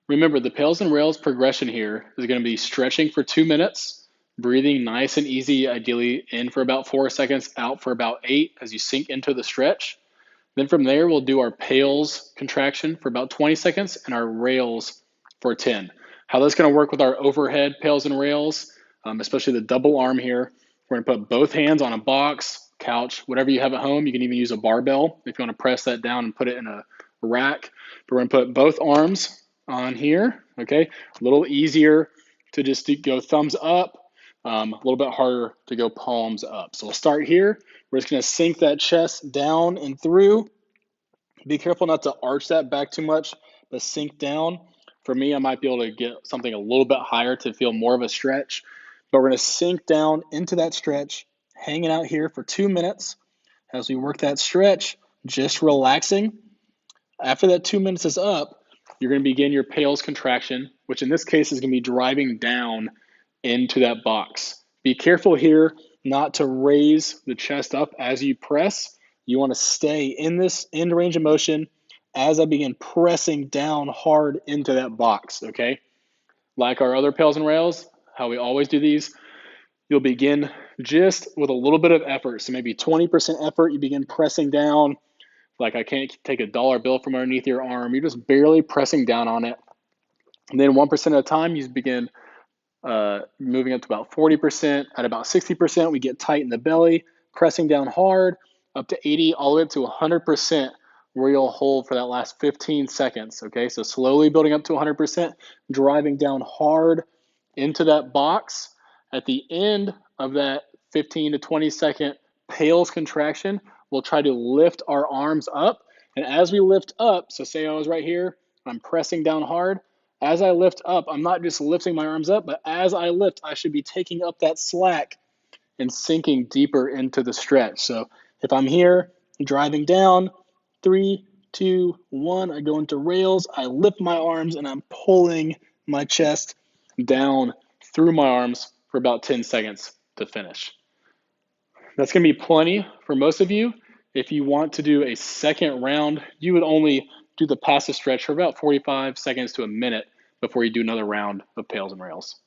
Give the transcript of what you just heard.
Remember, the pails and rails progression here is going to be stretching for 2 minutes, breathing nice and easy, ideally in for about 4 seconds, out for about 8 as you sink into the stretch. Then from there, we'll do our pails contraction for about 20 seconds and our rails for 10. How that's going to work with our overhead pails and rails, especially the double arm here, we're going to put both hands on a box, couch, whatever you have at home. You can even use a barbell if you want to press that down and put it in a rack. But we're going to put both arms on here, okay? A little easier to just go thumbs up, a little bit harder to go palms up. So we'll start here. We're just going to sink that chest down and through. Be careful not to arch that back too much, but sink down. For me, I might be able to get something a little bit higher to feel more of a stretch. But we're going to sink down into that stretch, hanging out here for 2 minutes. As we work that stretch, just relaxing. After that 2 minutes is up, you're going to begin your pails contraction, which in this case is going to be driving down into that box. Be careful here not to raise the chest up as you press. You want to stay in this end range of motion as I begin pressing down hard into that box, okay? Like our other pails and rails, how we always do these, you'll begin just with a little bit of effort. So maybe 20% effort, you begin pressing down. Like I can't take a dollar bill from underneath your arm. You're just barely pressing down on it. And then 1% at a time, you begin moving up to about 40%. At about 60%, we get tight in the belly, pressing down hard, up to 80, all the way up to 100%, where you'll hold for that last 15 seconds. Okay, so slowly building up to 100%, driving down hard into that box. At the end of that 15 to 20 second pails contraction, we'll try to lift our arms up. And as we lift up, so say I was right here, I'm pressing down hard. As I lift up, I'm not just lifting my arms up, but as I lift, I should be taking up that slack and sinking deeper into the stretch. So if I'm here, driving down, 3, 2, 1, I go into rails, I lift my arms, and I'm pulling my chest down through my arms for about 10 seconds to finish. That's going to be plenty for most of you. If you want to do a second round, you would only do the passive stretch for about 45 seconds to a minute before you do another round of pails and rails.